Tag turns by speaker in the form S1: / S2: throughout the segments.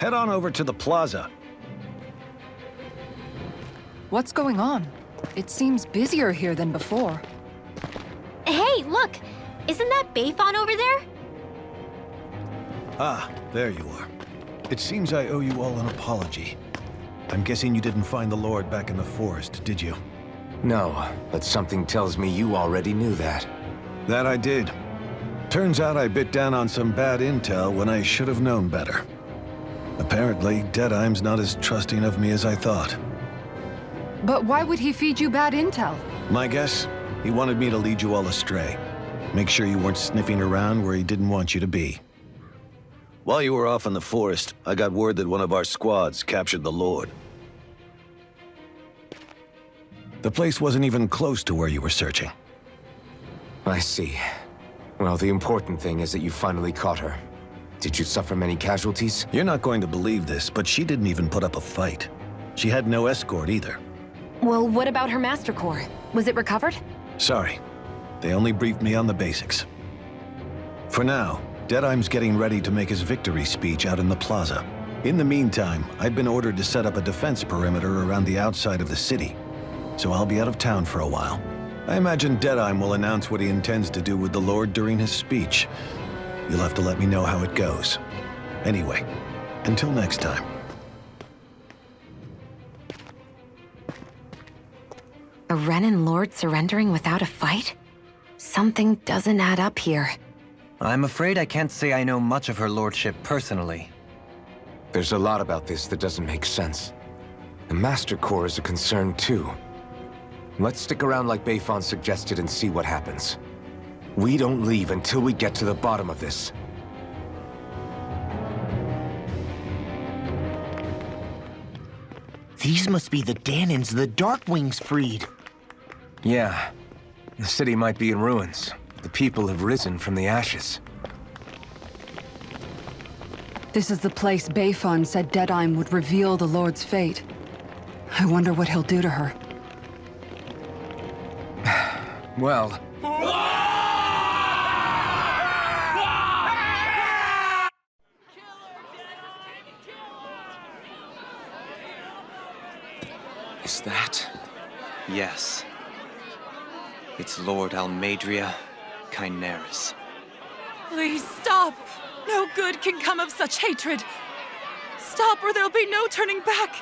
S1: Head on over to the plaza.
S2: What's going on? It seems busier here than before.
S3: Hey, look! Isn't that Bayfon over there?
S1: Ah, there you are. It seems I owe you all an apology. I'm guessing you didn't find the Lord back in the forest, did you?
S4: No, but something tells me you already knew that.
S1: That I did. Turns out I bit down on some bad intel when I should have known better. Apparently, Deadeye's not as trusting of me as I thought.
S2: But why would he feed you bad intel?
S1: My guess? He wanted me to lead you all astray. Make sure you weren't sniffing around where he didn't want you to be. While you were off in the forest, I got word that one of our squads captured the Lord. The place wasn't even close to where you were searching.
S4: I see. Well, the important thing is that you finally caught her. Did you suffer many casualties?
S1: You're not going to believe this, but she didn't even put up a fight. She had no escort either.
S3: Well, what about her Master Core? Was it recovered?
S1: Sorry. They only briefed me on the basics. For now, Deadeye's getting ready to make his victory speech out in the plaza. In the meantime, I've been ordered to set up a defense perimeter around the outside of the city, so I'll be out of town for a while. I imagine Deadeye will announce what he intends to do with the Lord during his speech. You'll have to let me know how it goes. Anyway, until next time.
S3: A Renan Lord surrendering without a fight? Something doesn't add up here.
S5: I'm afraid I can't say I know much of her lordship personally.
S4: There's a lot about this that doesn't make sense. The Master Core is a concern too. Let's stick around like Bayfon suggested and see what happens. We don't leave until we get to the bottom of this.
S6: These must be the Danans the Darkwings freed.
S4: Yeah. The city might be in ruins. The people have risen from the ashes.
S2: This is the place Bayfon said Deadeye would reveal the Lord's fate. I wonder what he'll do to her.
S4: Well... Is that...
S5: Yes. It's Lord Almadria Kynaris.
S7: Please stop! No good can come of such hatred. Stop or there'll be no turning back.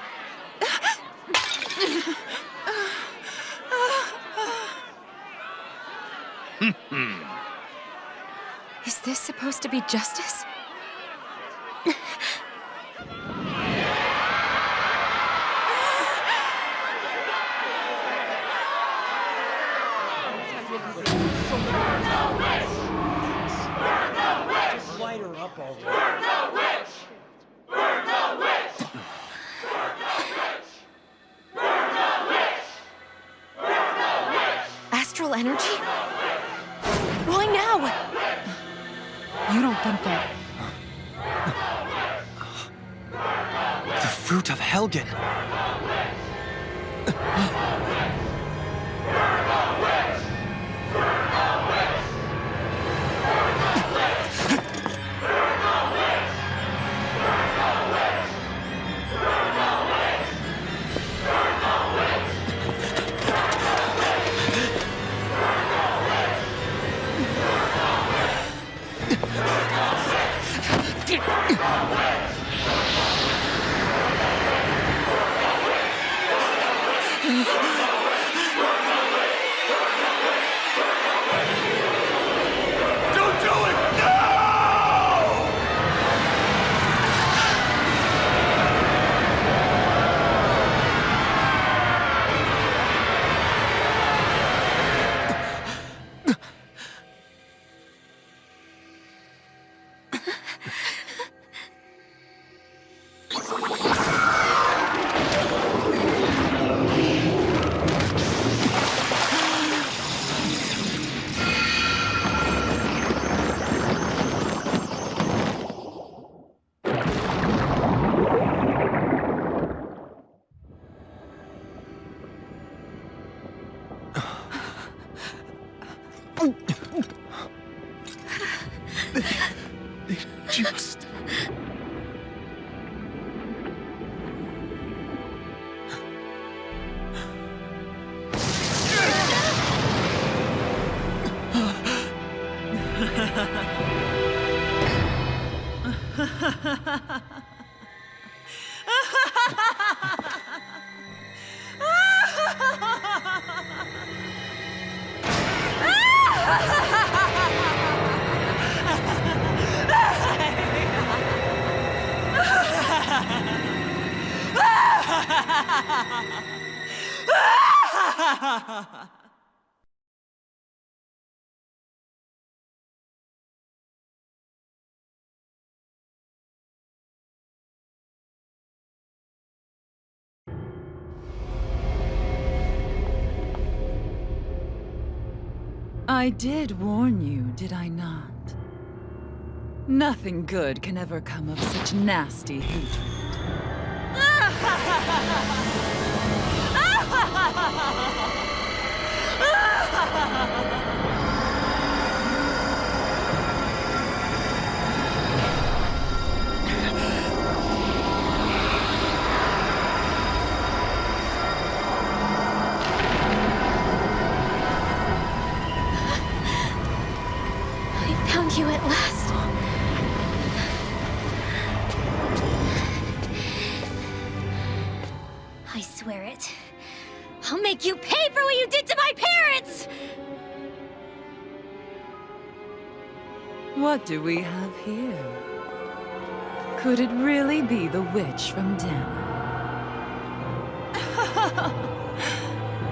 S3: Is this supposed to be justice? Astral energy? Why now?
S2: You don't think that...
S5: The fruit of Helgen!
S7: I did warn you, did I not? Nothing good can ever come of such nasty hatred.
S3: I found you at last. I swear it. I'll make you pay for what you did to my parents!
S7: What do we have here? Could it really be the witch from Dana?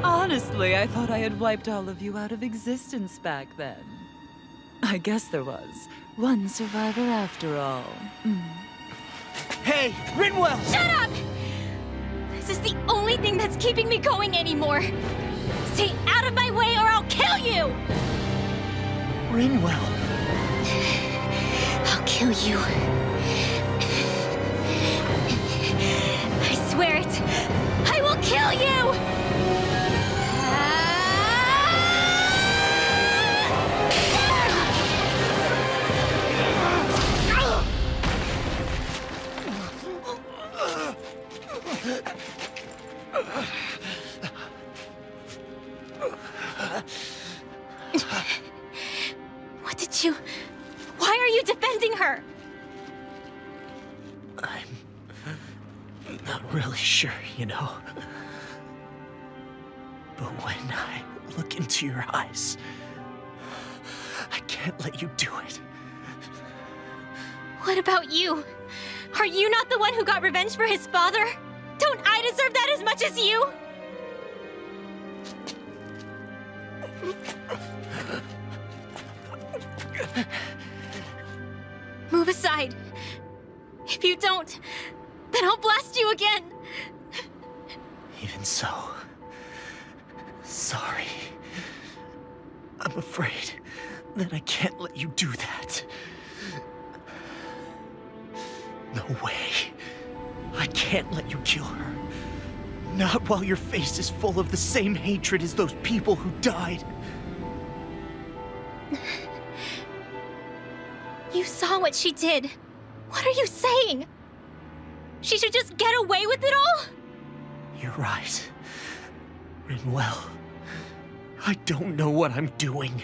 S7: Honestly, I thought I had wiped all of you out of existence back then. I guess there was one survivor after all.
S6: Hey, Rinwell!
S3: Shut up! This is the only thing that's keeping me going anymore. Stay out of my way or I'll kill you!
S6: Rinwell.
S3: I'll kill you. I swear it. I will kill you! What did you... Why are you defending her?
S6: I'm not really sure, you know. But when I look into your eyes, I can't let you do it.
S3: What about you? Are you not the one who got revenge for his father? Don't I deserve that as much as you? Move aside. If you don't, then I'll blast you again.
S6: Even so, sorry. I'm afraid that I can't let you do that. No way. I can't let you kill her. Not while your face is full of the same hatred as those people who died.
S3: You saw what she did. What are you saying? She should just get away with it all?
S6: You're right. Rinwell, I don't know what I'm doing.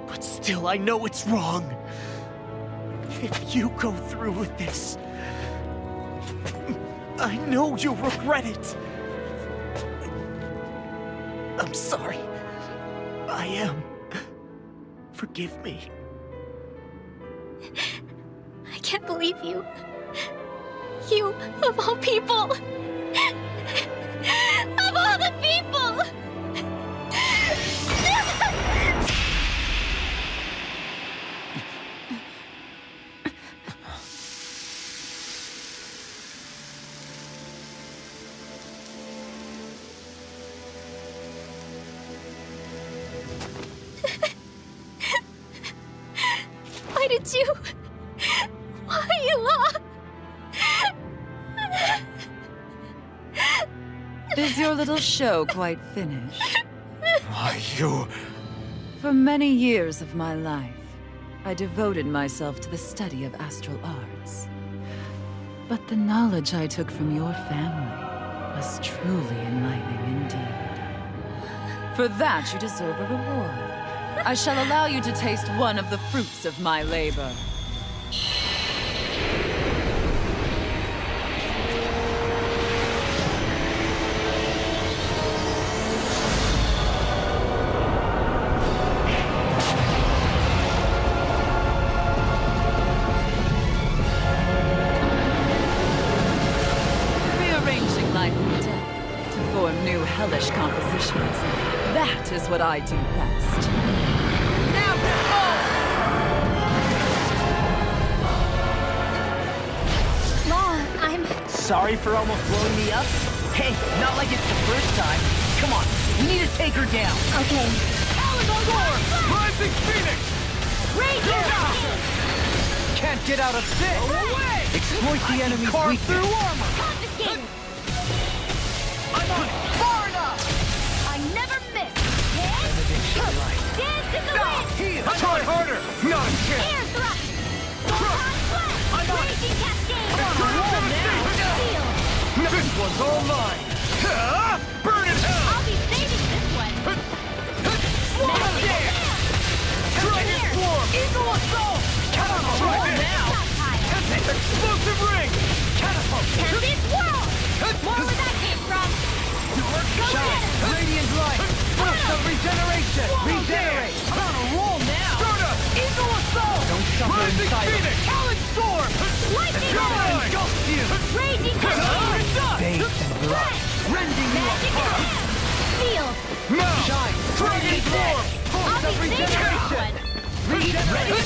S6: But still, I know it's wrong. If you go through with this, I know you'll regret it. I'm sorry. I am. Forgive me.
S3: I can't believe you. You, of all people. Of all the people! Why did you... Why you all...
S7: Is your little show quite finished?
S4: Why, you...
S7: For many years of my life, I devoted myself to the study of astral arts. But the knowledge I took from your family was truly enlightening indeed. For that, you deserve a reward. I shall allow you to taste one of the fruits of my labor. Rearranging life and death to form new hellish compositions. That is what I do best. Now
S3: Law, I'm...
S6: Sorry for almost blowing me up. Hey, not like it's the first time. Come on, we need to take her down.
S3: Okay.
S4: Rising Phoenix!
S6: Can't get out of this. Away! Exploit the enemy's weakness. Through armor.
S3: Confiscated!
S6: I'm on far enough.
S3: I never miss! Dance in the wind!
S4: Try harder! Not a chance!
S3: Air thrust! Photon blast!
S6: I'm on it.
S3: Raging cascade!
S6: I'm on a roll now.
S3: Seal!
S4: This one's all mine! Burn it hell!
S3: I'll be saving this one!
S6: Swallow there.
S4: Dragon
S3: Here!
S4: Swarm!
S6: Eagle assault. Come on,
S4: Try
S6: roll
S4: this.
S6: now.
S4: Explosive ring!
S6: Catapult.
S3: Tempest whirl! More where that came from! Go
S6: Shine.
S3: get him!
S6: Radiant light. Force of regeneration. Regenerate. I'm on a roll now.
S4: Stardust!
S6: Eagle assault. Don't suffer in
S4: Rising
S6: silence.
S4: Phoenix!
S6: Talon storm.
S3: Lightning
S4: Come
S3: bolt!
S4: on!
S6: Engulf you.
S3: Raging cascade!
S6: Bathed in blood. Rending you
S3: Magic
S6: apart.
S3: hand! Seal!
S4: Now!
S6: Shine.
S4: Dragon
S6: Radiant
S4: Swarm!
S6: Force
S3: I'll
S6: of
S3: be saving this
S6: regeneration.
S3: one!
S6: Regenerate.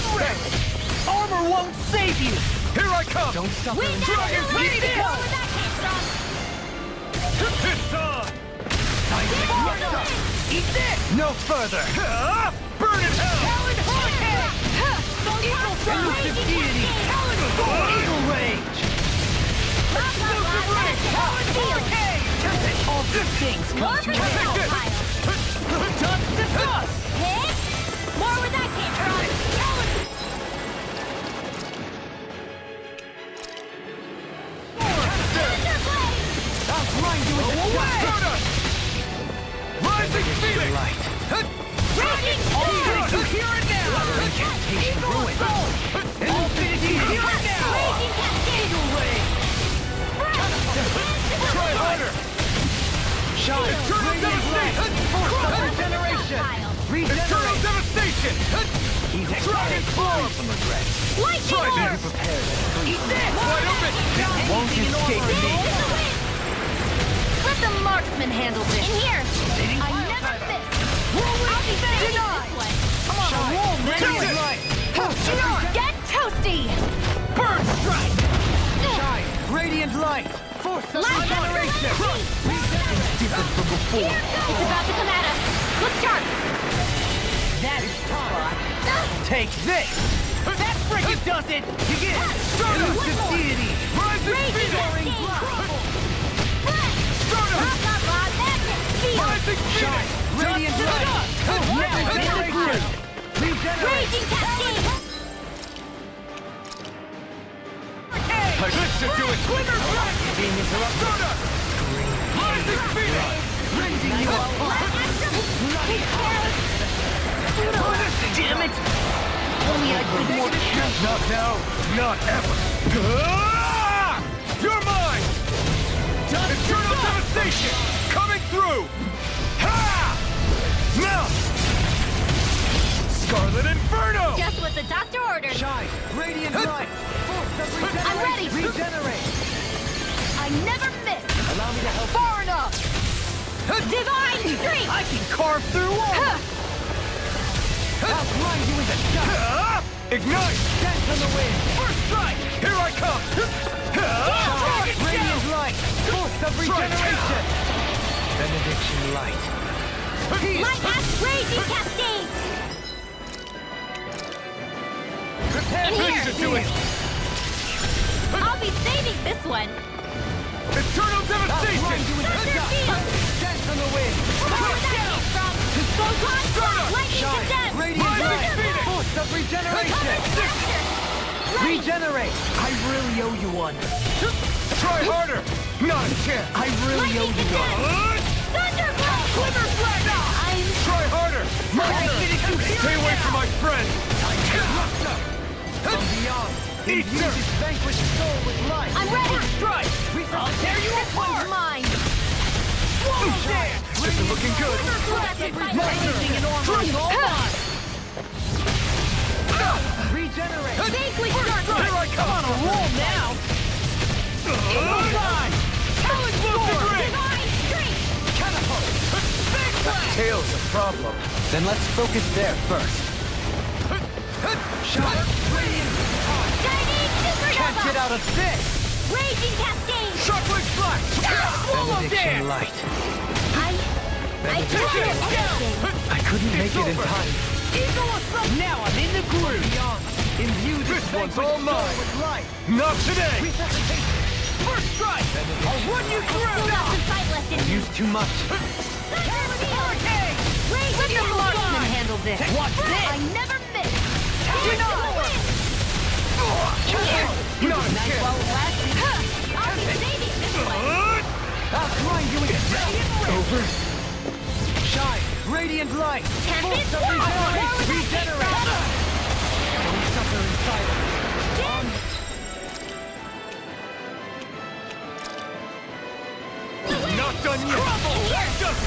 S6: Armor won't save you.
S4: Here I come!
S6: Don't suffer
S3: We
S6: in
S3: got
S6: silence.
S3: it!
S6: Eat it.
S3: More where that came from!
S4: It's on!
S6: Eat this. No further.
S4: Burn it hell!
S6: Talon hurricane. Eagle elusive deity. Talon storm. Eagle rage. Explosive ring. Talon hurricane. Tempest. All good things
S3: More
S6: come
S3: for
S6: to
S3: the
S6: an
S3: hell
S6: end.
S3: pile!
S6: Dust to dust.
S3: Hit! More where that came from! Thunderblade!
S6: I'll grind you into dust.
S4: Stardust! Rising Phoenix!
S3: Raging
S6: All
S3: storm!
S6: finities here and now. Incantation ruined. All finities here and now.
S3: Raging cascade!
S6: Eagle rage.
S4: Try harder!
S6: Shine.
S4: Eternal
S6: Radiant light.
S4: devastation!
S6: Force of regeneration.
S4: Eternal
S6: Regenerate.
S4: devastation!
S6: He's
S4: Dragon Swarm!
S6: some regret.
S3: Lightning
S4: Try
S3: orb!
S4: this!
S6: Eat this.
S4: Wide open!
S6: Won't escape
S3: In
S6: me.
S3: the wind! Let the marksman handle this! In here! I never miss! I'll be saving this one!
S6: Come on, a roll, man.
S4: Tempest.
S6: Light.
S3: Get toasty!
S6: Burn strike. Shine. Radiant light. Force of
S3: Last
S6: regeneration. Different from before.
S3: It's about to come at us! Look sharp!
S6: That is time. Take this. That freaking does it. You get it. Elusive deity.
S4: Rising
S3: Raging
S4: Phoenix!
S3: cascade!
S4: Stardust!
S3: Blah blah blah, that's it! Seal!
S4: Rising
S6: Shine.
S4: Phoenix!
S6: Radiant light. Regeneration. Regenerate.
S3: Raging cascade!
S4: This should do it!
S6: Glimmer strike. Being interrupted.
S4: Stardust! Rising Phoenix!
S6: Rending you apart. Damn it. Only I could more careful.
S4: Not now, not ever. You're mine! Eternal devastation! Coming through! Ha! Now! Scarlet Inferno!
S3: Just what the doctor ordered!
S6: Shine. Radiant light. Force of regeneration.
S3: I'm ready.
S6: Regenerate.
S3: I never miss!
S6: Allow me to help. Far enough.
S3: Divine strength!
S6: I can carve through armor. I'll grind you into dust.
S4: Ignite!
S6: Dance on the wind. First strike.
S4: Here I come!
S6: Shine. Radiant light. Force of regeneration. Benediction light.
S3: Light ass raging cascade!
S4: Prepare
S3: In here.
S4: this to do it!
S3: I'll be saving this one!
S4: Eternal
S6: I'll grind
S4: devastation!
S6: you into
S3: Thunder
S6: dust.
S3: field!
S6: Dance on the wind.
S3: Where that came from! Photon blast! Lightning
S6: Shine.
S3: condemned!
S6: Radiant light.
S3: Thunder blast!
S6: Force of regeneration.
S3: Faster! Ready!
S6: Regenerate. I really owe you one.
S4: Try harder! Not a chance!
S6: I really owe
S3: Lightning
S6: you one.
S3: condemned! Thunder blast!
S6: Glimmer strike.
S3: I'm
S4: Try harder!
S6: Stay away from my friend! From beyond, imbue this vanquished soul with life.
S3: I'm ready.
S6: First strike! I'll tear you apart!
S3: Mine.
S6: Swallow dance! This is looking good. Lightning and armor is all mine. Regenerate!
S3: Vanquish dark.
S6: Here I come! On a roll now! Eagle line! Challenge forward!
S3: Divine strength.
S6: Catapult! Big blast!
S4: Tail's a problem.
S5: Then let's focus there first.
S6: Shot! Radiant!
S3: Shining
S5: Can't get
S3: supernova.
S5: out of this!
S3: Raging cascade.
S6: Shockwave flash! Swallow
S5: Benediction
S6: dance!
S5: light.
S3: I tried everything.
S5: I couldn't make it in time.
S6: Eagle assault! Now I'm in the groove! Beyond. Imbue this one's all mine! With life. Not today! First strike! I'll run you
S3: Still
S6: through!
S3: got some fight left in me.
S5: Used too much.
S6: Hurricane!
S3: Let the marksman handle this.
S6: Watch this!
S3: I never miss.
S6: You know it!
S3: In here.
S6: Not a chance!
S3: I'll be saving this one.
S6: I'll grind you into radiant over! Shine! Radiant light!
S3: Tempest
S6: Force of
S3: War!
S6: regenerate! Regenerate! Don't suffer in silence! Not done yet! Crumble! Just...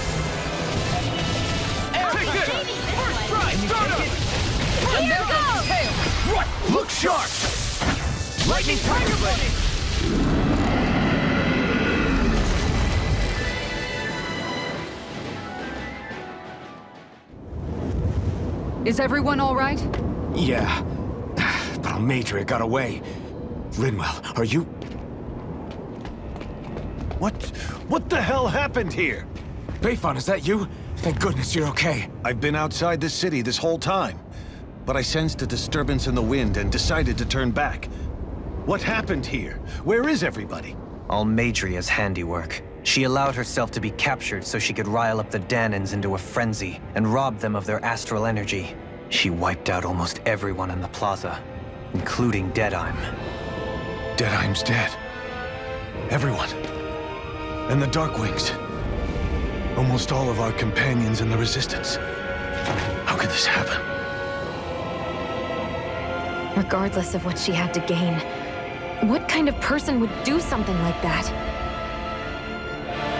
S6: Take this! First try! Start up!
S3: Here goes.
S6: Tail! What? Look sharp! Lightning Tiger Blade!
S2: Is everyone all right?
S4: Yeah. But Almadria got away. Linwell, are you...
S1: What the hell happened here?
S4: Bayfon, is that you? Thank goodness you're okay.
S1: I've been outside the city this whole time, but I sensed a disturbance in the wind and decided to turn back. What happened here? Where is everybody?
S5: Almadria's handiwork. She allowed herself to be captured so she could rile up the Danans into a frenzy and rob them of their astral energy. She wiped out almost everyone in the plaza, including Deadheim.
S1: Deadheim's dead. Everyone. And the Darkwings. Almost all of our companions in the Resistance. How could this happen?
S8: Regardless of what she had to gain, what kind of person would do something like that?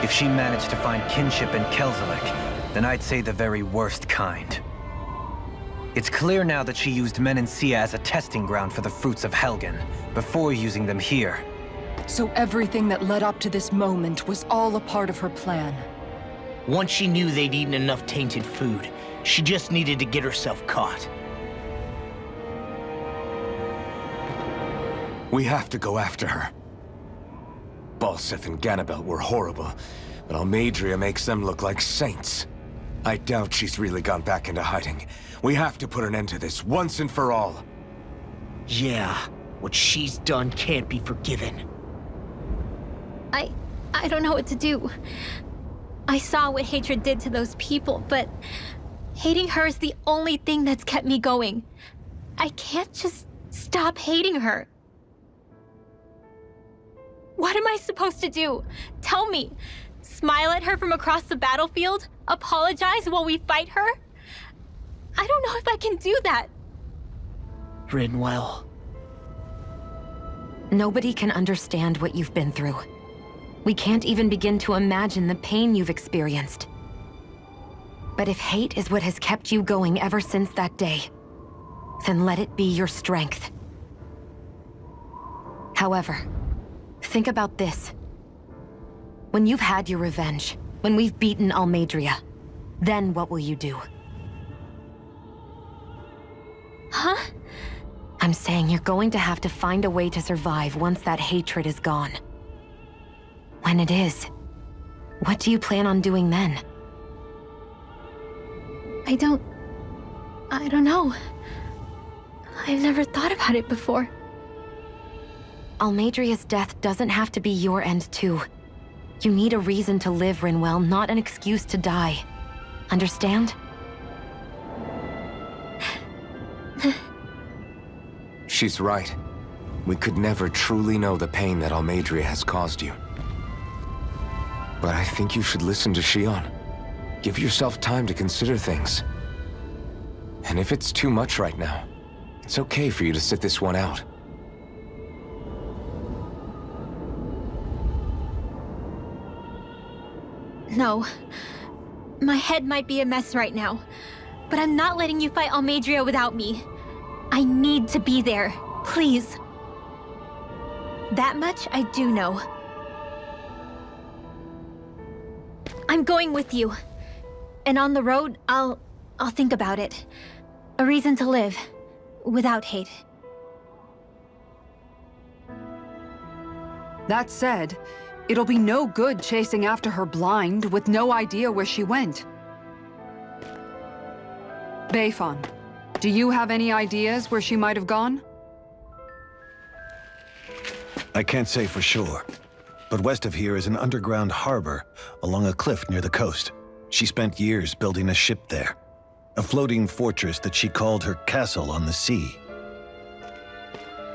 S5: If she managed to find kinship in Kelzelik, then I'd say the very worst kind. It's clear now that she used Menancia as a testing ground for the fruits of Helgen, before using them here.
S2: So everything that led up to this moment was all a part of her plan.
S9: Once she knew they'd eaten enough tainted food, she just needed to get herself caught.
S4: We have to go after her. Balseth and Ganabelt were horrible, but Almadria makes them look like saints. I doubt she's really gone back into hiding. We have to put an end to this once and for all.
S9: Yeah, what she's done can't be forgiven.
S3: I don't know what to do. I saw what hatred did to those people, but hating her is the only thing that's kept me going. I can't just stop hating her. What am I supposed to do? Tell me. Smile at her from across the battlefield? Apologize while we fight her? I don't know if I can do that.
S9: Rinwell.
S8: Nobody can understand what you've been through. We can't even begin to imagine the pain you've experienced. But if hate is what has kept you going ever since that day, then let it be your strength. However, think about this. When you've had your revenge, when we've beaten Almadria, then what will you do?
S3: Huh?
S8: I'm saying you're going to have to find a way to survive once that hatred is gone. When it is, what do you plan on doing then?
S3: I don't know. I've never thought about it before.
S8: Almadria's death doesn't have to be your end too. You need a reason to live, Rinwell, not an excuse to die. Understand?
S4: She's right. We could never truly know the pain that Almadria has caused you. But I think you should listen to Shion. Give yourself time to consider things. And if it's too much right now, it's okay for you to sit this one out.
S3: No. My head might be a mess right now, but I'm not letting you fight Almeidrea without me. I need to be there. Please. That much I do know. I'm going with you. And on the road, I'll think about it. A reason to live. Without hate.
S2: That said, it'll be no good chasing after her blind with no idea where she went. Bayfon, do you have any ideas where she might have gone?
S1: I can't say for sure, but west of here is an underground harbor along a cliff near the coast. She spent years building a ship there, a floating fortress that she called her castle on the sea.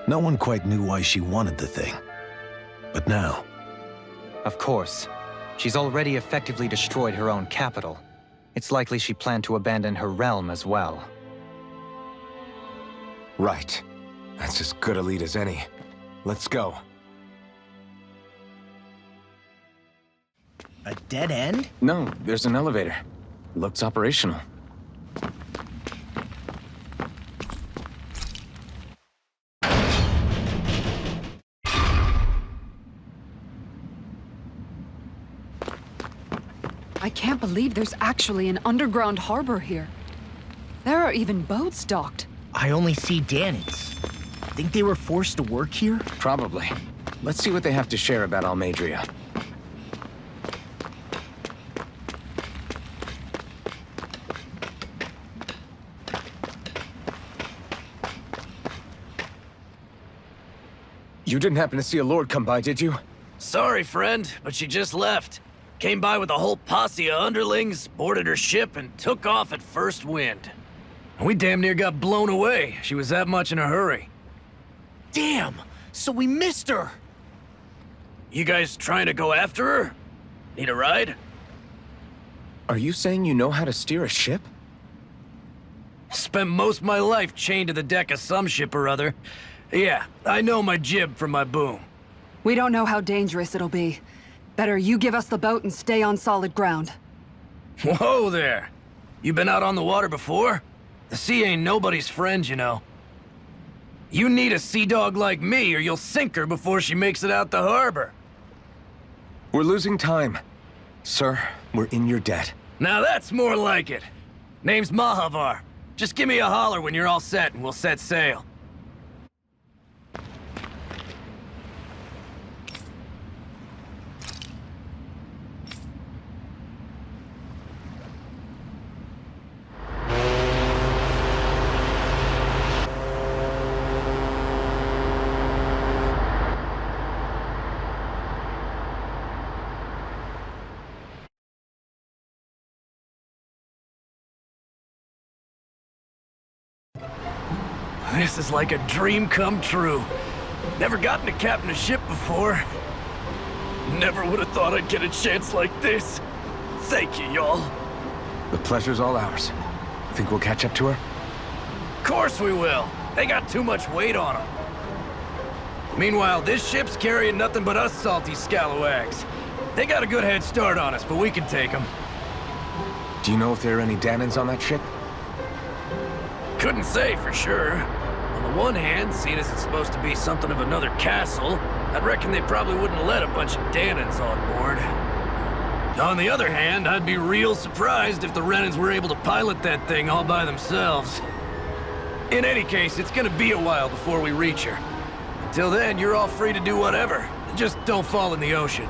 S1: No one quite knew why she wanted the thing, but now...
S5: Of course. She's already effectively destroyed her own capital. It's likely she planned to abandon her realm as well.
S4: Right. That's as good a lead as any. Let's go.
S9: A dead end?
S4: No, there's an elevator. Looks operational.
S2: I can't believe there's actually an underground harbor here. There are even boats docked.
S9: I only see Danans. Think they were forced to work here?
S4: Probably. Let's see what they have to share about Almeidrea. You didn't happen to see a lord come by, did you?
S10: Sorry, friend, but she just left. Came by with a whole posse of underlings, boarded her ship, and took off at first wind. We damn near got blown away. She was that much in a hurry.
S9: Damn! So we missed her!
S10: You guys trying to go after her? Need a ride?
S4: Are you saying you know how to steer a ship?
S10: Spent most of my life chained to the deck of some ship or other. Yeah, I know my jib from my boom.
S2: We don't know how dangerous it'll be. Better you give us the boat and stay on solid ground.
S10: Whoa there! You been out on the water before? The sea ain't nobody's friend, you know. You need a sea dog like me, or you'll sink her before she makes it out the harbor.
S4: We're losing time. Sir, we're in your debt.
S10: Now that's more like it. Name's Mahavar. Just give me a holler when you're all set and we'll set sail. This is like a dream come true. Never gotten to captain a ship before. Never would have thought I'd get a chance like this. Thank you, y'all.
S4: The pleasure's all ours. Think we'll catch up to her?
S10: Of course we will. They got too much weight on them. Meanwhile, this ship's carrying nothing but us salty scalawags. They got a good head start on us, but we can take them.
S4: Do you know if there are any Danans on that ship?
S10: Couldn't say for sure. On the one hand, seeing as it's supposed to be something of another castle, I'd reckon they probably wouldn't let a bunch of Danans on board. On the other hand, I'd be real surprised if the Renans were able to pilot that thing all by themselves. In any case, it's gonna be a while before we reach her. Until then, you're all free to do whatever. Just don't fall in the ocean.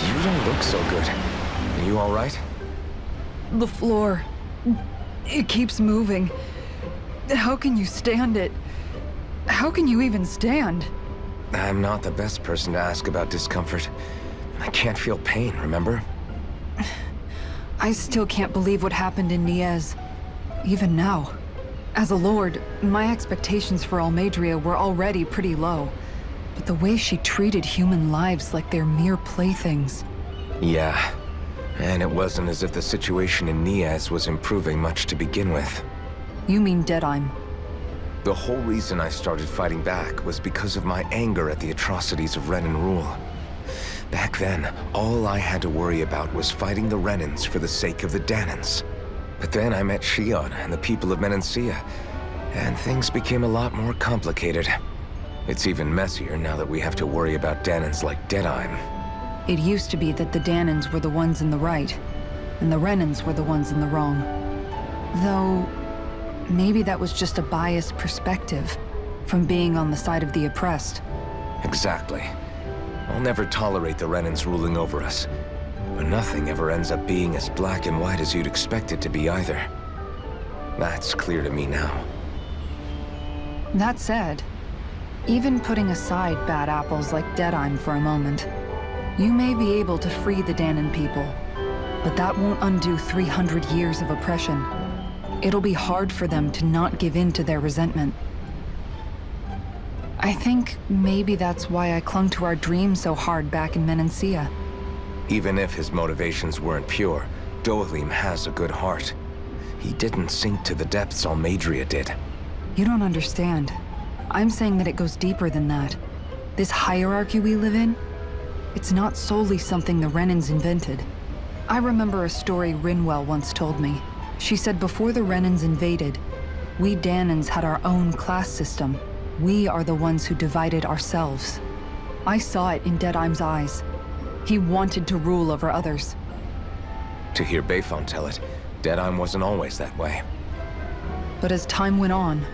S4: You don't look so good. Are you all right?
S2: The floor. It keeps moving. How can you stand it? How can you even stand?
S4: I'm not the best person to ask about discomfort. I can't feel pain, remember?
S2: I still can't believe what happened in Niez. Even now. As a lord, my expectations for Almeidrea were already pretty low. But the way she treated human lives like they're mere playthings.
S4: Yeah. And it wasn't as if the situation in Niez was improving much to begin with.
S2: You mean Deadheim?
S4: The whole reason I started fighting back was because of my anger at the atrocities of Renan rule. Back then, all I had to worry about was fighting the Renans for the sake of the Danans. But then I met Shion and the people of Menancia, and things became a lot more complicated. It's even messier now that we have to worry about Danans like Deadheim.
S2: It used to be that the Danans were the ones in the right, and the Renans were the ones in the wrong. Though, maybe that was just a biased perspective from being on the side of the oppressed.
S4: Exactly. I'll never tolerate the Renans ruling over us. But nothing ever ends up being as black and white as you'd expect it to be either. That's clear to me now.
S2: That said, even putting aside bad apples like Deadheim for a moment, you may be able to free the Danan people, but that won't undo 300 years of oppression. It'll be hard for them to not give in to their resentment. I think maybe that's why I clung to our dream so hard back in Menancia.
S4: Even if his motivations weren't pure, Dohalim has a good heart. He didn't sink to the depths Almeidrea did.
S2: You don't understand. I'm saying that it goes deeper than that. This hierarchy we live in, it's not solely something the Renans invented. I remember a story Rinwell once told me. She said before the Renans invaded, we Danans had our own class system. We are the ones who divided ourselves. I saw it in Deadheim's eyes. He wanted to rule over others.
S4: To hear Bayfon tell it, Deadheim wasn't always that way.
S2: But as time went on,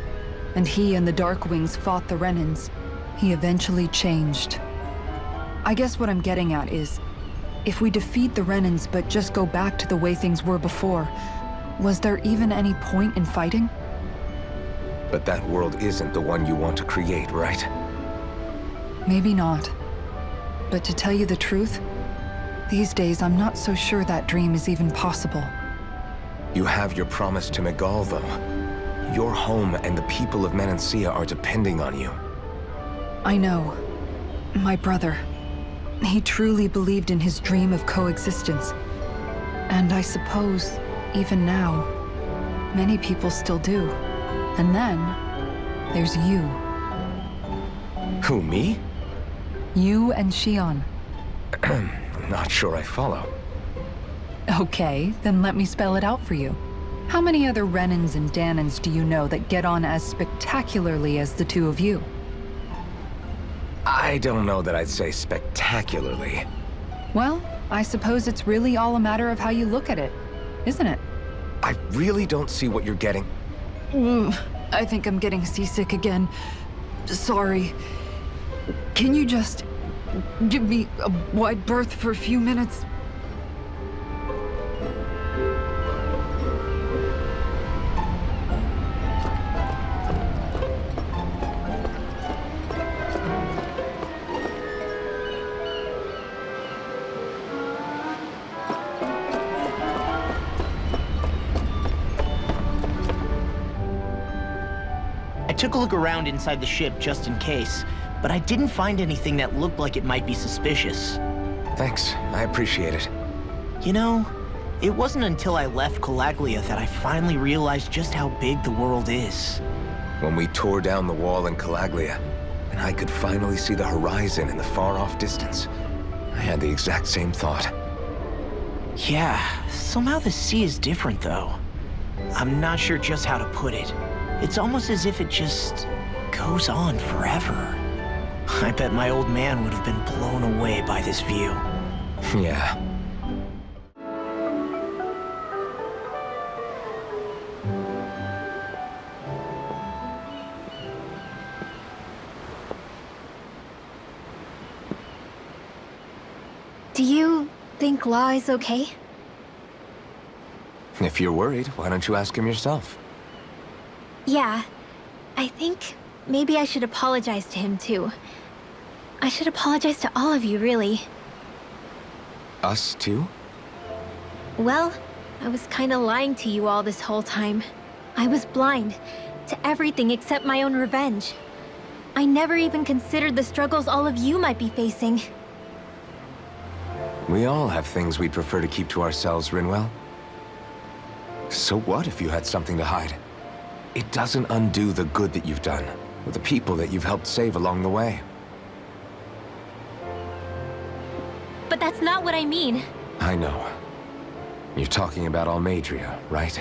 S2: and he and the Darkwings fought the Renans, he eventually changed. I guess what I'm getting at is, if we defeat the Renans but just go back to the way things were before, was there even any point in fighting?
S4: But that world isn't the one you want to create, right?
S2: Maybe not. But to tell you the truth, these days I'm not so sure that dream is even possible.
S4: You have your promise to Megal, though. Your home and the people of Menancia are depending on you.
S2: I know. My brother. He truly believed in his dream of coexistence. And I suppose, even now, many people still do. And then, there's you.
S4: Who, me?
S2: You and Shion.
S4: I'm not sure I follow.
S2: Okay, then let me spell it out for you. How many other Renans and Danans do you know that get on as spectacularly as the two of you?
S4: I don't know that I'd say spectacularly.
S2: Well, I suppose it's really all a matter of how you look at it, isn't it?
S4: I really don't see what you're getting.
S2: I think I'm getting seasick again. Sorry. Can you just give me a wide berth for a few minutes?
S9: I took a look around inside the ship just in case, but I didn't find anything that looked like it might be suspicious.
S4: Thanks, I appreciate it.
S9: You know, it wasn't until I left Calaglia that I finally realized just how big the world is.
S4: When we tore down the wall in Calaglia, and I could finally see the horizon in the far-off distance, I had the exact same thought.
S9: Yeah, somehow the sea is different though. I'm not sure just how to put it. It's almost as if it just goes on forever. I bet my old man would have been blown away by this view.
S4: Yeah.
S3: Do you think Law is okay?
S4: If you're worried, why don't you ask him yourself?
S3: Yeah. I think maybe I should apologize to him too. I should apologize to all of you, really.
S4: Us too?
S3: Well, I was kinda lying to you all this whole time. I was blind to everything except my own revenge. I never even considered the struggles all of you might be facing.
S4: We all have things we'd prefer to keep to ourselves, Rinwell. So what if you had something to hide? It doesn't undo the good that you've done, or the people that you've helped save along the way.
S3: But that's not what I mean.
S4: I know. You're talking about Almadria, right?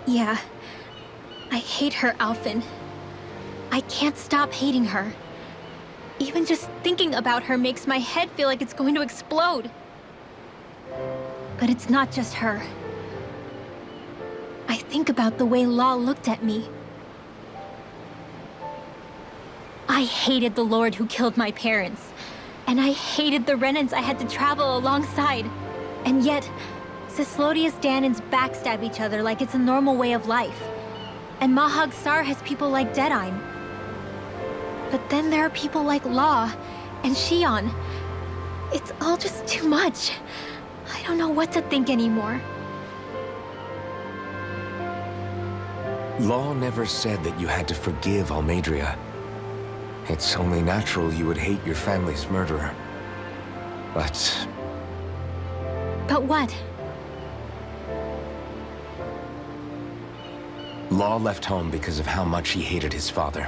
S3: Yeah. I hate her, Alphen. I can't stop hating her. Even just thinking about her makes my head feel like it's going to explode. But it's not just her. I think about the way Law looked at me. I hated the Lord who killed my parents. And I hated the Renans I had to travel alongside. And yet, Cyslodia's Danans backstab each other like it's a normal way of life. And Mahag Sar has people like Deadime. But then there are people like Law and Shion. It's all just too much. I don't know what to think anymore.
S4: Law never said that you had to forgive Almadria. It's only natural you would hate your family's murderer. But
S3: what?
S4: Law left home because of how much he hated his father.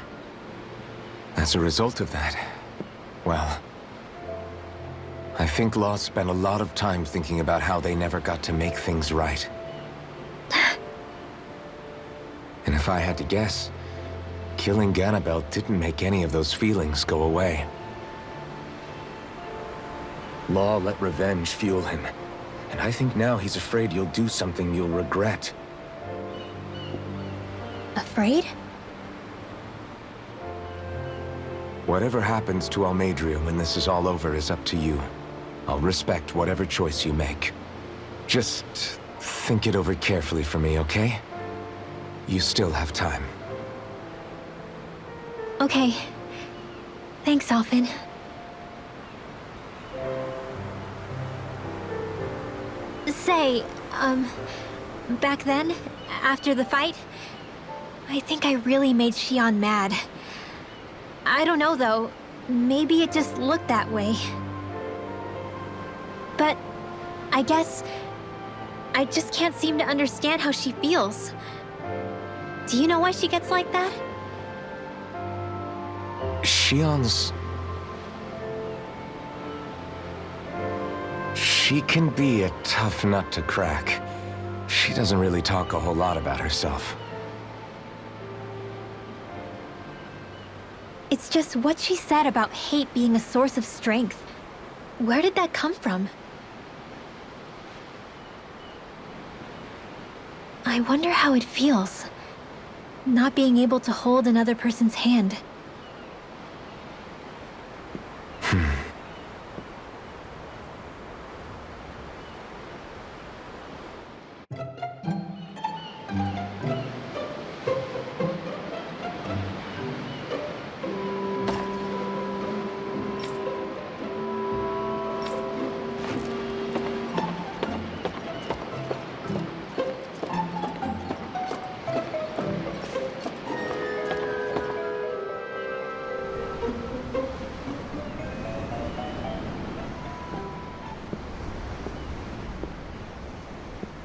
S4: As a result of that, well, I think Law spent a lot of time thinking about how they never got to make things right. And if I had to guess, killing Ganabel didn't make any of those feelings go away. Law let revenge fuel him, and I think now he's afraid you'll do something you'll regret.
S3: Afraid?
S4: Whatever happens to Almadria when this is all over is up to you. I'll respect whatever choice you make. Just think it over carefully for me, okay? You still have time.
S3: Okay. Thanks, Alphen. Say, back then, after the fight, I think I really made Shion mad. I don't know, though. Maybe it just looked that way. But I guess I just can't seem to understand how she feels. Do you know why she gets like that?
S4: Shion's... She can be a tough nut to crack. She doesn't really talk a whole lot about herself.
S3: It's just what she said about hate being a source of strength. Where did that come from? I wonder how it feels, not being able to hold another person's hand.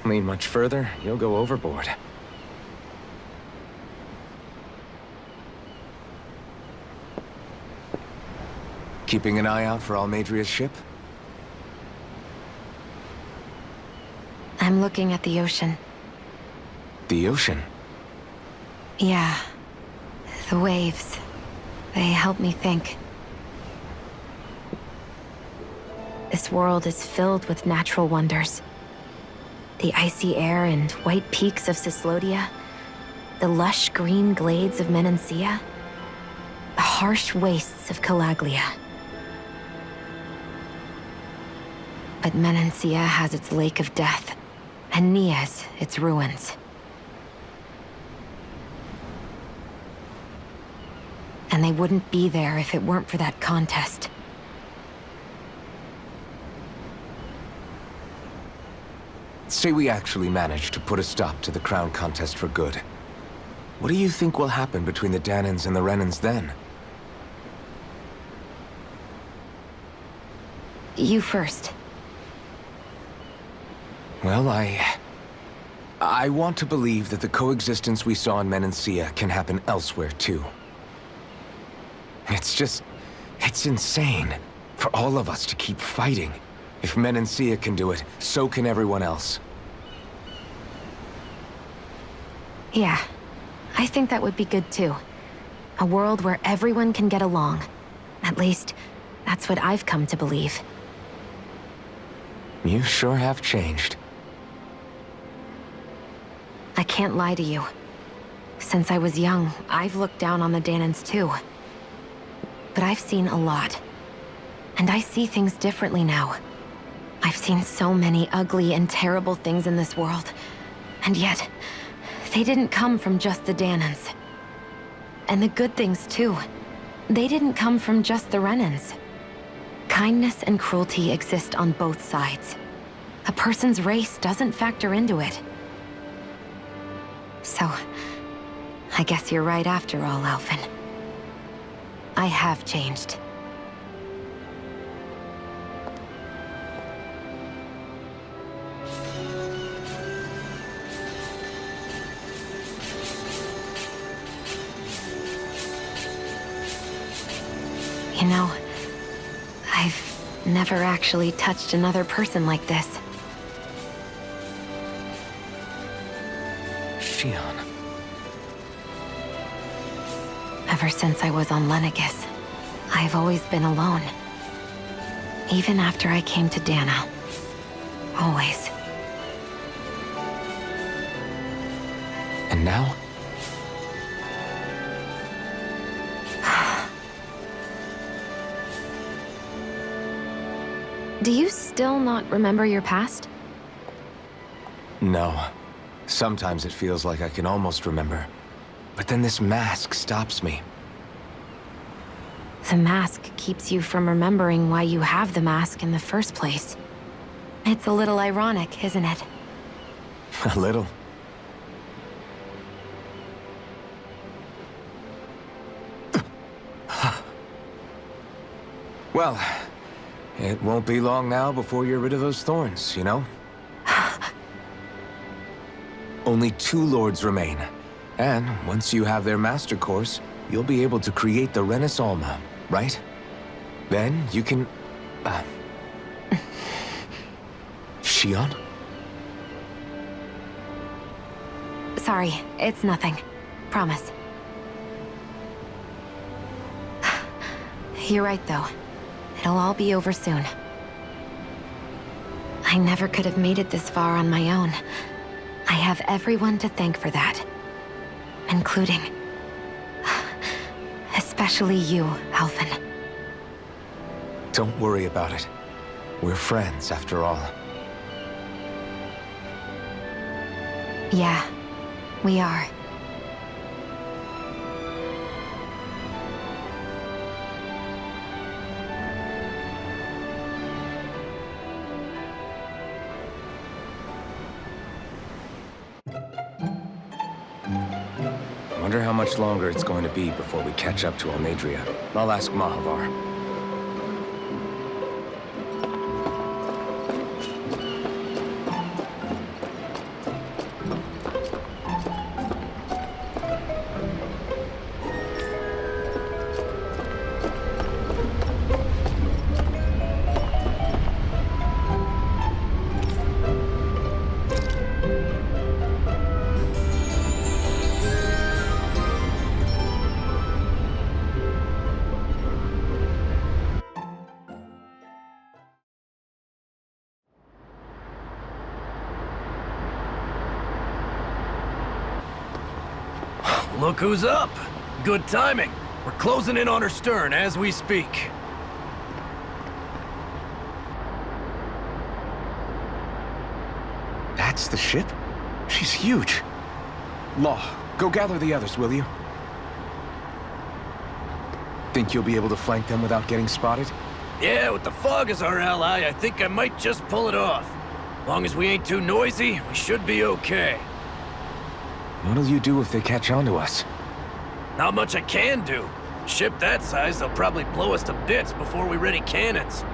S4: Lean much further, you'll go overboard. Keeping an eye out for Almadria's ship?
S8: I'm looking at the ocean.
S4: The ocean?
S8: Yeah. The waves. They help me think. This world is filled with natural wonders. The icy air and white peaks of Cyslodia, the lush green glades of Menancia, the harsh wastes of Calaglia. But Menancia has its Lake of Death, and Nias its ruins. And they wouldn't be there if it weren't for that contest.
S4: say we actually manage to put a stop to the crown contest for good. What do you think will happen between the Danans and the Renans then?
S8: You first.
S4: Well, I want to believe that the coexistence we saw in Menancia can happen elsewhere, too. It's insane for all of us to keep fighting. If Menancia can do it, so can everyone else.
S8: Yeah, I think that would be good too. A world where everyone can get along. At least, that's what I've come to believe.
S4: You sure have changed.
S8: I can't lie to you. Since I was young, I've looked down on the Danans too. But I've seen a lot. And I see things differently now. I've seen so many ugly and terrible things in this world. And yet, they didn't come from just the Danans. And the good things too. They didn't come from just the Renans. Kindness and cruelty exist on both sides. A person's race doesn't factor into it. So, I guess you're right after all, Alphen. I have changed. You know, I've never actually touched another person like this.
S4: Shion.
S8: Ever since I was on Lenegis, I've always been alone. Even after I came to Dana. Always.
S4: And now?
S8: Do you still not remember your past?
S4: No. Sometimes it feels like I can almost remember. But then this mask stops me.
S8: The mask keeps you from remembering why you have the mask in the first place. It's a little ironic, isn't it?
S4: A little. Well, it won't be long now before you're rid of those thorns, you know? Only 2 lords remain. And once you have their master course, you'll be able to create the Renis Alma, right? Then you can... Shion?
S8: Sorry, it's nothing. Promise. You're right, though. It'll all be over soon. I never could have made it this far on my own. I have everyone to thank for that. Including... especially you, Alphen.
S4: Don't worry about it. We're friends, after all.
S8: Yeah, we are.
S4: Wonder how much longer it's going to be before we catch up to Almedria. I'll ask Mahavar.
S10: Look who's up! Good timing. We're closing in on her stern as we speak.
S4: That's the ship? She's huge. Law, go gather the others, will you? Think you'll be able to flank them without getting spotted?
S10: Yeah, with the fog as our ally, I think I might just pull it off. Long as we ain't too noisy, we should be okay.
S4: What'll you do if they catch on to us?
S10: Not much I can do. Ship that size, they'll probably blow us to bits before we ready cannons.